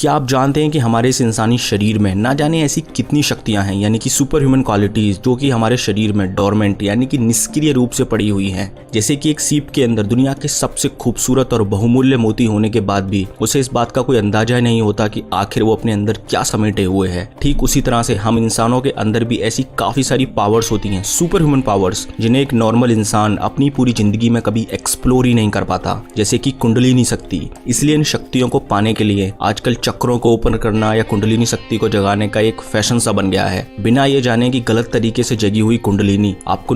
क्या आप जानते हैं कि हमारे इस इंसानी शरीर में ना जाने ऐसी कितनी शक्तियां हैं, यानी कि सुपर ह्यूमन क्वालिटीज, जो कि हमारे शरीर में डोरमेंट यानी कि निष्क्रिय रूप से पड़ी हुई हैं। जैसे कि एक सीप के अंदर दुनिया के सबसे खूबसूरत और बहुमूल्य मोती होने के बाद भी उसे इस बात का कोई अंदाजा नहीं होता कि आखिर वो अपने अंदर क्या समेटे हुए है। ठीक उसी तरह से हम इंसानों के अंदर भी ऐसी काफी सारी पावर्स होती हैं, सुपर ह्यूमन पावर्स, जिन्हें एक नॉर्मल इंसान अपनी पूरी जिंदगी में कभी एक्सप्लोर ही नहीं कर पाता, जैसे कि कुंडलिनी शक्ति। इसलिए इन शक्तियों को पाने के लिए आजकल चक्रों को ओपन करना या कुंडलिनी शक्ति को जगाने का एक फैशन सा बन गया है। बिना ये जाने कि गलत तरीके से जगी हुई कुंडलिनी आपको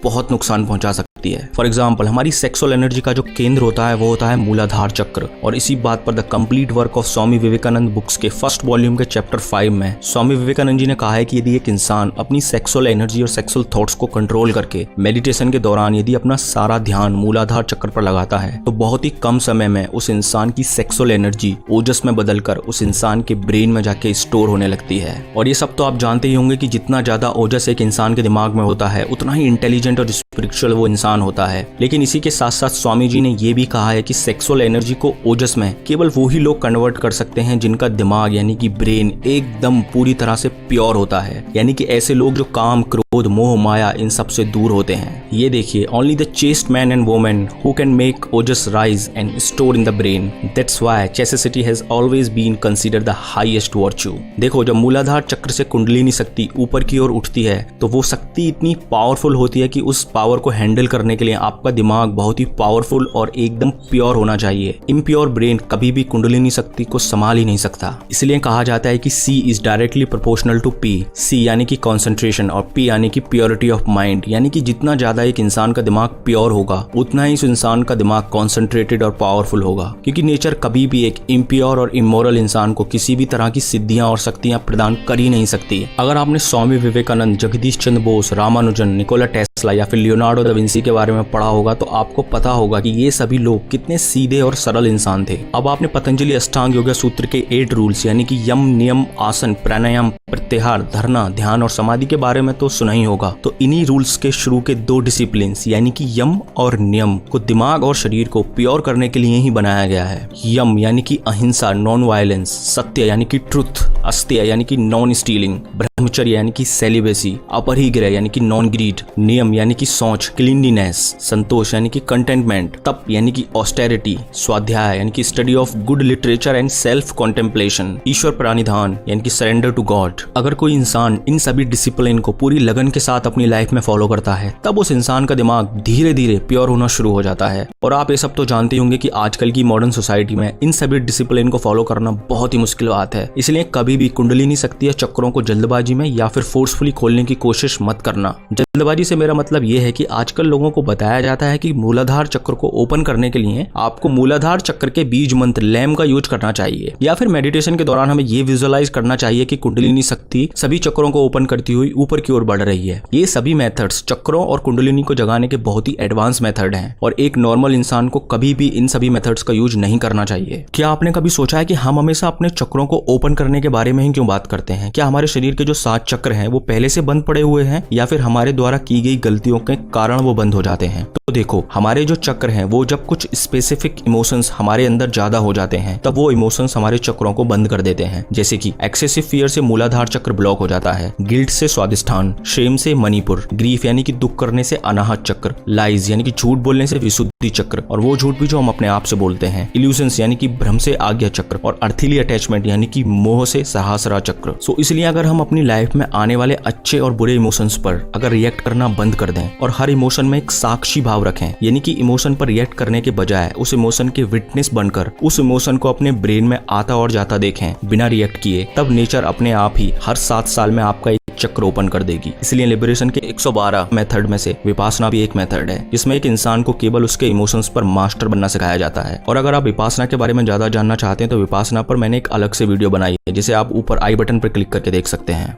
बहुत नुकसान पहुंचा सकती है। फॉर एग्जाम्पल, हमारी सेक्सुअल एनर्जी का जो केंद्र होता है वो होता है मूलाधार चक्र। और इसी बात पर the complete work of Swami Vivekananda books के फर्स्ट वॉल्यूम के चैप्टर 5 में स्वामी विवेकानंद जी ने कहा है कि यदि एक इंसान अपनी सेक्सुअल एनर्जी और सेक्सुअल थॉट्स को कंट्रोल करके मेडिटेशन के दौरान यदि अपना सारा ध्यान मूलाधार चक्र पर लगाता है तो बहुत ही कम समय में उस इंसान की सेक्सुअल एनर्जी ओजस में बदलकर उस इंसान के ब्रेन में जाके स्टोर होने लगती है। और ये सब तो आप जानते ही होंगे कि जितना ज्यादा ओजस एक इंसान के दिमाग में होता है उतना ही इंटेलिजेंट और स्पिरिचुअल वो इंसान होता है। लेकिन इसी के साथ साथ स्वामी जी ने ये भी कहा है कि सेक्सुअल एनर्जी को ओजस में केवल वो ही लोग कन्वर्ट कर सकते हैं जिनका दिमाग यानी कि ब्रेन एकदम पूरी तरह से प्योर होता है, यानी कि ऐसे लोग जो काम, क्रोध, मोह, माया इन सब से दूर होते हैं। ये देखिए, only the chaste man and women who can make ojas rise and store in the brain, that's why chastity has always been considered the highest virtue. देखो, जब मूलाधार चक्र से कुंडलिनी शक्ति ऊपर की ओर उठती है तो वो शक्ति इतनी पावरफुल होती है कि उस पावर को हैंडल करने के लिए आपका दिमाग बहुत ही पावरफुल और एकदम प्योर होना चाहिए। इम्प्योर ब्रेन कभी भी कुंडलिनी शक्ति को संभाल ही नहीं सकता। इसलिए कहा जाता है कि C is directly proportional to P। C यानी कि कॉन्सेंट्रेशन और P यानी कि प्योरिटी ऑफ माइंड, यानी कि जितना ज्यादा एक इंसान का दिमाग प्योर होगा उतना ही उस इंसान का दिमाग कॉन्सेंट्रेटेड और पावरफुल होगा। क्योंकि नेचर कभी भी एक इम्प्योर और इमोरल इंसान को किसी भी तरह की सिद्धियां और शक्तियां प्रदान कर ही नहीं सकती। अगर आपने स्वामी विवेकानंद, जगदीश चंद्र बोस, रामानुजन, निकोला टेस्ला या फिर लियोनार्डो दा विंसी के बारे में पढ़ा होगा तो आपको पता होगा कि ये सभी लोग कितने सीधे और सरल इंसान थे। अब आपने पतंजलि अष्टांग योग सूत्र के 8 रूल्स यानी कि यम, नियम, आसन, प्राणायाम, प्रत्याहार, धरना, ध्यान और समाधि के बारे में तो सुना ही होगा। तो इन्हीं रूल्स के शुरू के 2 डिसिप्लिन यानी कि यम और नियम को दिमाग और शरीर को प्योर करने के लिए ही बनाया गया है। यम यानी कि अहिंसा, नॉन वायलेंस, सत्य यानी कि ट्रुथ, अस्त्य यानी कि नॉन स्टीलिंग, ब्रह्मचर्य यानी कि सेलिबेसी, अपरिग्रह यानी कि नॉन ग्रीड, नियम यानी कि सोच, क्लीनलीनेस, संतोष यानी कि कंटेंटमेंट, तप यानी कि ऑस्टेरिटी, स्वाध्याय यानी कि study of good literature and self contemplation, ईश्वर प्रणिधान यानी कि सरेंडर टू गॉड। अगर कोई इंसान इन सभी डिसिप्लिन को पूरी लगन के साथ अपनी लाइफ में फॉलो करता है तब उस इंसान का दिमाग धीरे धीरे प्योर होना शुरू हो जाता है। और आप ये सब तो जानते होंगे कि आजकल की मॉडर्न सोसाइटी में इन सभी डिसिप्लिन को फॉलो करना बहुत ही मुश्किल बात है। इसलिए कभी भी कुंडलिनी शक्ति या चक्रों को जल्दबाजी में या फिर फोर्सफुली खोलने की कोशिश मत करना। जल्दबाजी से मेरा मतलब ये है कि आजकल लोगों को बताया जाता है कि मूलाधार चक्र को ओपन करने के लिए आपको मूलाधार चक्र के बीज मंत्र लैम का यूज करना चाहिए, या फिर मेडिटेशन के दौरान हमें ये विजुअलाइज करना चाहिए कि कुंडलिनी शक्ति सभी चक्रों को ओपन करती हुई ऊपर की ओर बढ़ रही है। ये सभी मेथड्स चक्रों और कुंडलिनी को जगाने के बहुत ही एडवांस मेथड हैं और एक नॉर्मल इंसान को कभी भी इन सभी मेथड्स का यूज नहीं करना चाहिए। क्या आपने कभी सोचा है कि हम हमेशा अपने चक्रों को ओपन करने के बारे में ही क्यों बात करते हैं? क्या हमारे शरीर के जो 7 चक्र हैं वो पहले से बंद पड़े हुए हैं या फिर हमारे द्वारा की गई गलतियों के कारण वो बंद हो जाते हैं? तो देखो, हमारे जो चक्र हैं वो जब कुछ स्पेसिफिक इमोशंस हमारे अंदर ज्यादा हो जाते हैं तब वो इमोशंस हमारे चक्रों को बंद कर देते हैं। जैसे कि एक्सेसिव फियर से मूलाधार चक्र ब्लॉक हो जाता है, गिल्ट से स्वादिष्ठान, शेम से मणिपुर, ग्रीफ यानी कि दुख करने से अनाहत चक्र, लाइज यानी कि झूठ बोलने से विशुद्धि चक्र, और वो झूठ भी जो हम अपने आप से बोलते हैं, इल्यूजन्स यानी कि भ्रम से आज्ञा चक्र, और अर्थीली अटैचमेंट यानी कि मोह से सहस्रा चक्र। सो इसलिए अगर हम अपनी लाइफ में आने वाले अच्छे और बुरे इमोशंस पर अगर रिएक्ट करना बंद कर दें और हर इमोशन में एक साक्षी भाव रखें, यानी कि इमोशन पर रिएक्ट करने के बजाय उस इमोशन के विटनेस बनकर उस इमोशन को अपने ब्रेन में आता और जाता देखें बिना रिएक्ट किए, तब नेचर अपने आप ही हर 7 साल में आपका एक चक्र ओपन कर देगी। इसलिए लिबरेशन के 112 मेथड में से विपासना भी एक मेथड है जिसमें एक इंसान को केवल उसके इमोशंस पर मास्टर बनना सिखाया जाता है। और अगर आप विपासना के बारे में ज्यादा जानना चाहते हैं तो विपासना पर मैंने एक अलग से वीडियो बनाई है जिसे आप ऊपर आई बटन पर क्लिक करके देख सकते हैं।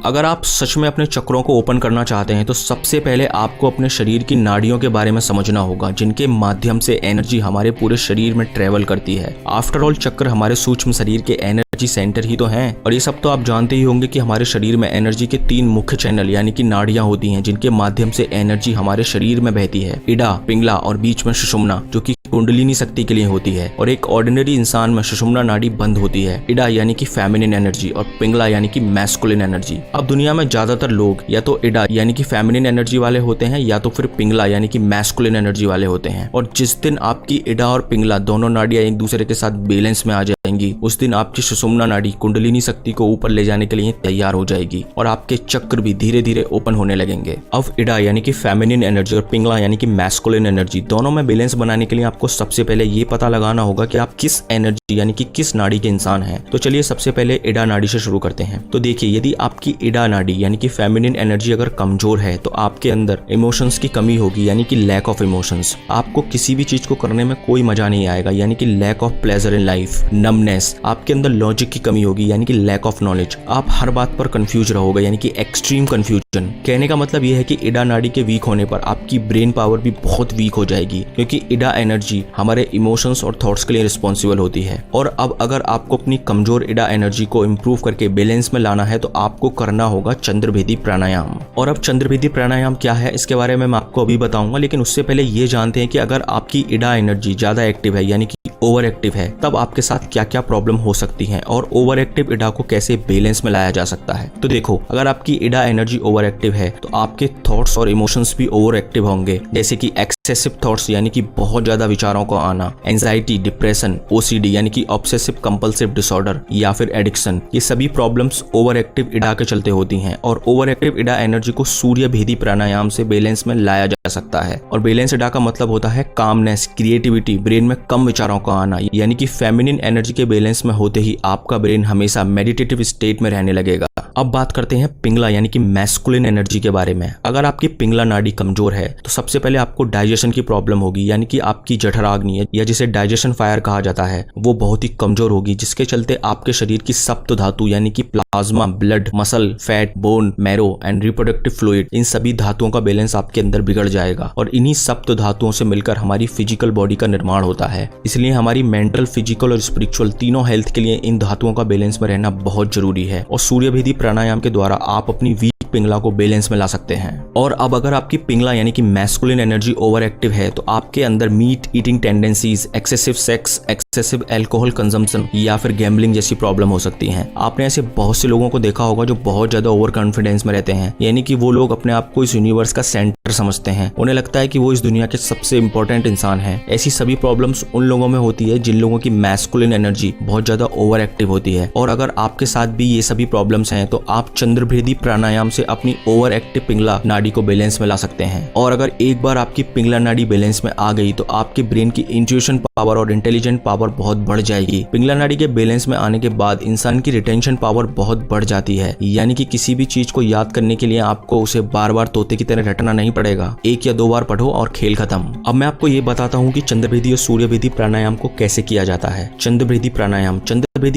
अगर आप सच में अपने चक्रों को ओपन करना चाहते हैं तो सबसे पहले आपको अपने शरीर की नाड़ियों के बारे में समझना होगा जिनके माध्यम से एनर्जी हमारे पूरे शरीर में ट्रेवल करती है। आफ्टर ऑल चक्र हमारे सूक्ष्म शरीर के एनर्जी सेंटर ही तो हैं। और ये सब तो आप जानते ही होंगे कि हमारे शरीर में एनर्जी के 3 मुख्य चैनल यानी कि नाड़ियां होती हैं जिनके माध्यम से एनर्जी हमारे शरीर में बहती है, इडा, पिंगला और बीच में सुषुम्ना, जो कि कुंडलिनी शक्ति के लिए होती है और एक ऑर्डिनरी इंसान में सुषुम्ना नाड़ी बंद होती है। इडा यानी कि फेमिनिन एनर्जी और पिंगला यानी कि मैस्कुलिन एनर्जी। अब दुनिया में ज्यादातर लोग या तो इडा यानी कि फेमिनिन एनर्जी वाले होते हैं या तो फिर पिंगला यानी कि मैस्कुलिन एनर्जी वाले होते हैं। और जिस दिन आपकी इडा और पिंगला दोनों नाड़ियां एक दूसरे के साथ बैलेंस में आ जाएंगी, उस दिन आपकी सुषुम्ना नाड़ी कुंडलिनी शक्ति को ऊपर ले जाने के लिए तैयार हो जाएगी और आपके चक्र भी धीरे धीरे ओपन होने लगेंगे। अब इडा यानी कि फेमिनिन एनर्जी और पिंगला यानी कि मैस्कुलिन एनर्जी दोनों में बैलेंस बनाने के लिए आपको सबसे पहले ये पता लगाना होगा कि आप किस एनर्जी यानी कि किस नाड़ी के इंसान हैं। तो चलिए सबसे पहले इडा नाड़ी से शुरू करते हैं। तो देखिए, यदि आपकी इडा नाड़ी यानी कि फेमिनिन एनर्जी अगर कमजोर है तो आपके अंदर इमोशंस की कमी होगी यानी कि लैक ऑफ इमोशंस। आपको किसी भी चीज को करने में कोई मजा नहीं आएगा यानी कि lack of pleasure in life. Numbness, आपके अंदर लॉजिक की कमी होगी यानी कि लैक ऑफ नॉलेज। आप हर बात पर कंफ्यूज रहोगे यानी कि एक्सट्रीम कंफ्यूजन। कहने का मतलब यह है कि इडा नाड़ी के वीक होने पर आपकी ब्रेन पावर भी बहुत वीक हो जाएगी क्योंकि इडा एनर्जी हमारे इमोशंस और थॉट्स के लिए रिस्पॉन्सिबल होती है। और अब अगर आपको अपनी कमजोर इडा एनर्जी को इंप्रूव करके बैलेंस में लाना है तो आपको करना होगा चंद्रभेदी प्राणायाम। और अब चंद्रभेदी प्राणायाम क्या है इसके बारे में मैं आपको अभी बताऊंगा, लेकिन उससे पहले ये जानते हैं कि अगर आपकी इडा एनर्जी ज्यादा एक्टिव है यानी कि ओवर एक्टिव है तब आपके साथ क्या क्या प्रॉब्लम हो सकती है और ओवर एक्टिव इडा को कैसे बैलेंस में लाया जा सकता है। तो देखो, अगर आपकी इडा एनर्जी ओवर एक्टिव है तो आपके थॉट्स और इमोशंस भी ओवर एक्टिव होंगे, जैसे कि एक्सेसिव थॉट्स यानी कि बहुत ज्यादा विचारों को आना, एंजाइटी, डिप्रेशन, ओसीडी यानी कि ऑब्सेसिव कंपल्सिव डिसऑर्डर या फिर एडिक्शन। ये सभी प्रॉब्लम्स ओवर एक्टिव इडा के चलते होती हैं और ओवर एक्टिव इडा एनर्जी को सूर्य भेदी प्राणायाम से बैलेंस में लाया जा सकता है। और बैलेंस इडा का मतलब होता है कामनेस, क्रिएटिविटी, ब्रेन में कम विचारों को आना, यानी कि फेमिनिन एनर्जी के बैलेंस में होते ही आपका ब्रेन हमेशा मेडिटेटिव स्टेट में रहने लगेगा। अब बात करते हैं पिंगला यानी कि मैस्कुलिन एनर्जी के बारे में। अगर आपकी पिंगला नाड़ी कमजोर है तो सबसे पहले आपको डाइजेशन की प्रॉब्लम होगी यानी कि आपकी जठराग्नि या जिसे डाइजेशन फायर कहा जाता है वो बहुत ही कमजोर होगी, जिसके चलते आपके शरीर की सप्त धातु यानी कि plasma, blood, muscle, fat, bone, marrow and reproductive fluid, इन सभी धातुओं का बैलेंस आपके अंदर बिगड़ जाएगा। और इन्हीं सप्त धातुओं से मिलकर हमारी फिजिकल बॉडी का निर्माण होता है। इसलिए हमारी मेंटल, फिजिकल और स्पिरिचुअल तीनों हेल्थ के लिए इन धातुओं का बैलेंस में रहना बहुत जरूरी है। और सूर्यभेदी प्राणायाम के द्वारा आप अपनी वीक पिंगला को बैलेंस में ला सकते हैं। और अब अगर आपकी पिंगला यानी कि मैस्कुलिन एनर्जी ओवर एक्टिव है तो आपके अंदर meat eating tendencies, excessive sex, excessive alcohol consumption या फिर गैम्बलिंग जैसी प्रॉब्लम हो सकती हैं। आपने ऐसे बहुत से लोगों को देखा होगा जो बहुत ज्यादा ओवर कॉन्फिडेंस में रहते हैं, यानी कि वो लोग अपने आप को इस यूनिवर्स का सेंटर समझते हैं। उन्हें लगता है कि वो इस दुनिया के सबसे इंपॉर्टेंट इंसान है। ऐसी सभी प्रॉब्लम्स उन लोगों में होती है जिन लोगों की मैस्कुलिन एनर्जी बहुत ज्यादा ओवर एक्टिव होती है। और अगर आपके साथ भी ये सभी प्रॉब्लम्स हैं तो आप चंद्रभेदी प्राणायाम से अपनी ओवर एक्टिव पिंगला नाड़ी को बैलेंस में ला सकते हैं। और अगर एक बार आपकी पिंगला नाड़ी बैलेंस में आ गई तो आपके ब्रेन की इंट्यूशन पावर और इंटेलिजेंट पावर बहुत बढ़ जाएगी। पिंगला नाड़ी के बैलेंस में आने के बाद इंसान की रिटेंशन पावर बहुत बढ़ जाती है, यानी कि किसी भी चीज को याद करने के लिए आपको उसे बार बार तोते की तरह रटना नहीं पड़ेगा। एक या दो बार पढ़ो और खेल खत्म। अब मैं आपको ये बताता हूँ कि चंद्रभेदी और सूर्यभेदी प्राणायाम को कैसे किया जाता है। चंद्रभेदी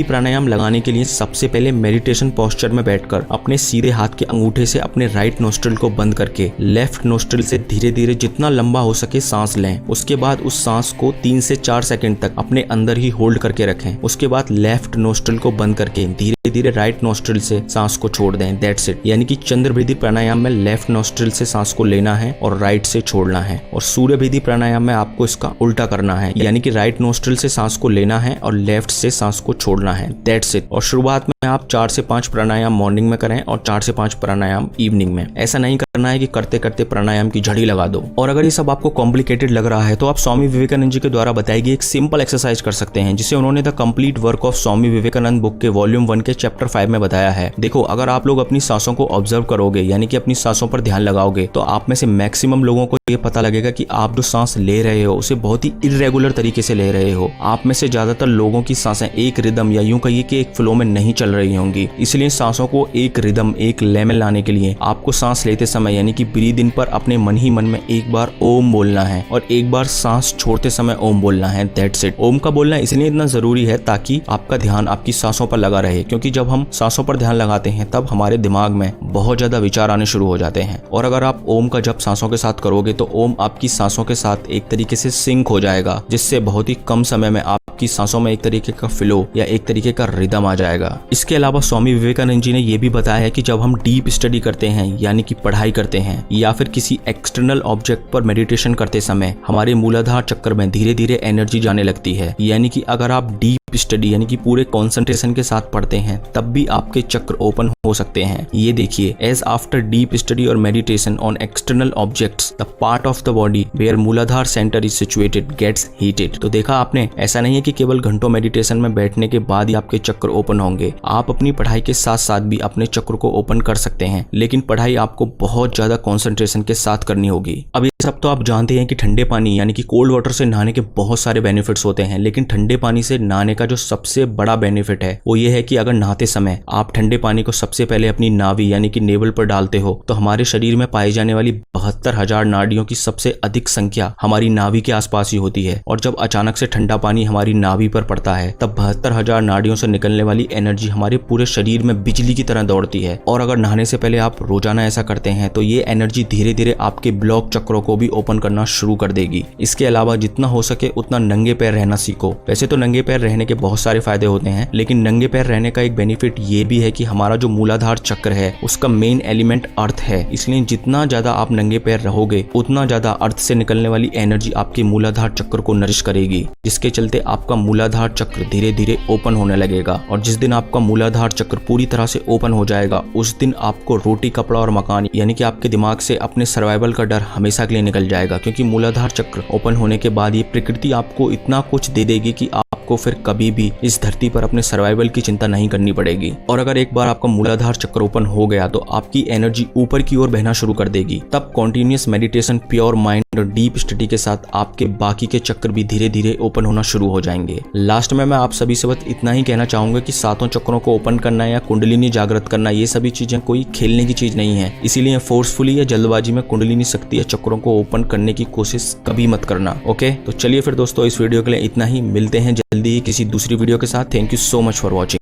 प्राणायाम लगाने के लिए सबसे पहले मेडिटेशन पोस्चर में बैठकर अपने सीधे हाथ के अंगूठे से अपने राइट नोस्ट्रिल को बंद करके लेफ्ट नोस्ट्रिल से धीरे धीरे जितना लंबा हो सके सांस लें। उसके बाद उस सांस को 3 से 4 सेकंड तक अपने अंदर ही होल्ड करके रखें। उसके बाद लेफ्ट नोस्ट्रिल को बंद करके धीरे धीरे राइट नोस्ट्रिल से सांस को छोड़ दें। That's it. यानी कि चंद्रभेदी प्राणायाम में लेफ्ट नोस्ट्रिल से सांस को लेना है और राइट से छोड़ना है। और सूर्यभेदी प्राणायाम में आपको इसका उल्टा करना है, यानी कि राइट नोस्ट्रिल से सांस को लेना है और लेफ्ट से सांस को छोड़ना है। That's it. और शुरुआत में आप 4 से 5 प्राणायाम मॉर्निंग में करें और 4 से 5 प्राणायाम इवनिंग में। ऐसा नहीं करना है कि करते करते प्राणायाम की झड़ी लगा दो। और अगर ये सब आपको कॉम्प्लिकेटेड लग रहा है तो आप स्वामी विवेकानंद जी के द्वारा बताई गई एक सिंपल एक्सरसाइज कर सकते हैं, जिसे उन्होंने the complete work of Swami Vivekananda book के वॉल्यूम 1 के चैप्टर 5 में बताया है। देखो, अगर आप लोग अपनी सांसों को ऑब्जर्व करोगे, यानी कि अपनी सांसों पर ध्यान लगाओगे, तो आप में से मैक्सिमम लोगों को ये पता लगेगा कि आप जो सांस ले रहे हो उसे बहुत ही इरेगुलर तरीके से ले रहे हो। आप में से ज्यादातर लोगों की सांसें एक रिदम या यूं कहिए कि एक फ्लो में नहीं चल रही होंगी। इसलिए सांसों को एक रिदम, एक लय में लाने के लिए आपको सांस लेते समय यानी कि ब्रीद इन पर अपने मन ही मन में एक बार ओम बोलना है और एक बार सांस छोड़ते समय ओम बोलना है। That's it. ओम का बोलना इसलिए इतना जरूरी है ताकि आपका ध्यान आपकी सांसों पर लगा रहे, क्योंकि जब हम सांसों पर ध्यान लगाते हैं तब हमारे दिमाग में बहुत ज्यादा विचार आने शुरू हो जाते हैं। और अगर आप ओम का जप सांसों के साथ करोगे तो ओम आपकी सांसों के साथ एक तरीके से सिंक हो जाएगा, जिससे बहुत ही कम समय में आपकी सांसों में एक तरीके का फ्लो या एक तरीके का रिदम आ जाएगा। इस इसके अलावा स्वामी विवेकानंद जी ने यह भी बताया है कि जब हम डीप स्टडी करते हैं यानी कि पढ़ाई करते हैं या फिर किसी एक्सटर्नल ऑब्जेक्ट पर मेडिटेशन करते समय हमारे मूलाधार चक्र में धीरे धीरे एनर्जी जाने लगती है। यानी कि अगर आप डीप स्टडी यानी कि पूरे कंसंट्रेशन के साथ पढ़ते हैं तब भी आपके चक्र ओपन हो सकते हैं। ये देखिए, एज आफ्टर डीप स्टडी और meditation on external objects the part of the body where Muladhara centre is situated gets heated. तो देखा आपने, ऐसा नहीं है कि केवल घंटों मेडिटेशन में बैठने के बाद ही आपके चक्र ओपन होंगे। आप अपनी पढ़ाई के साथ साथ भी अपने चक्र को ओपन कर सकते हैं, लेकिन पढ़ाई आपको बहुत ज्यादा कंसंट्रेशन के साथ करनी होगी। अब ये सब तो आप जानते हैं कि ठंडे पानी यानी कि कोल्ड वाटर से नहाने के बहुत सारे बेनिफिट्स होते हैं, लेकिन ठंडे पानी से नहाने का जो सबसे बड़ा बेनिफिट है वो ये है कि अगर नहाते समय आप ठंडे पानी को सबसे पहले अपनी नाभि यानी कि नेवल पर डालते हो तो हमारे शरीर में पाई जाने वाली 72,000 नाड़ियों की सबसे अधिक संख्या हमारी नाभि के आसपास ही होती है। और जब अचानक से ठंडा पानी हमारी नाभि पर पड़ता है तब 72,000 नाड़ियों से निकलने वाली एनर्जी हमारे पूरे शरीर में बिजली की तरह दौड़ती है। और अगर नहाने से पहले आप रोजाना ऐसा करते हैं तो ये एनर्जी धीरे धीरे आपके ब्लॉक चक्रों को भी ओपन करना शुरू कर देगी। इसके अलावा जितना हो सके उतना नंगे पैर रहना सीखो। वैसे तो नंगे पैर रहने के बहुत सारे फायदे होते हैं, लेकिन नंगे पैर रहने का एक बेनिफिट ये भी है कि हमारा जो मूलाधार चक्र है उसका मेन एलिमेंट अर्थ है। इसलिए जितना ज्यादा आप नंगे पैर रहोगे उतना ज्यादा अर्थ से निकलने वाली एनर्जी आपके मूलाधार चक्र को नरिश करेगी, जिसके चलते आपका मूलाधार चक्र धीरे धीरे ओपन होने लगेगा। और जिस दिन आपका मूलाधार चक्र पूरी तरह से ओपन हो जाएगा उस दिन आपको रोटी कपड़ा और मकान यानी कि आपके दिमाग से अपने सर्वाइवल का डर हमेशा के लिए निकल जाएगा, क्योंकि मूलाधार चक्र ओपन होने के बाद ये प्रकृति आपको इतना कुछ दे देगी कि आपको फिर कभी भी इस धरती पर अपने सर्वाइवल की चिंता नहीं करनी पड़ेगी। और अगर एक बार आपका मूलाधार चक्र ओपन हो गया तो आपकी एनर्जी ऊपर की ओर बहना शुरू कर देगी। तब कॉन्टिन्यूअस मेडिटेशन, प्योर माइंड और डीप स्टडी के साथ आपके बाकी के चक्र भी धीरे धीरे ओपन होना शुरू हो जाएंगे। लास्ट में मैं आप सभी से बस इतना ही कहना चाहूंगा कि सातों चक्रों को ओपन करना या कुंडलिनी जागृत करना ये सभी चीजें कोई खेलने की चीज नहीं है। इसीलिए फोर्सफुली या जल्दबाजी में कुंडलिनी शक्ति या चक्रों को ओपन करने की कोशिश कभी मत करना। ओके, तो चलिए फिर दोस्तों, इस वीडियो के लिए इतना ही। मिलते हैं जल्दी ही किसी दूसरी वीडियो के साथ। Thank you so much for watching.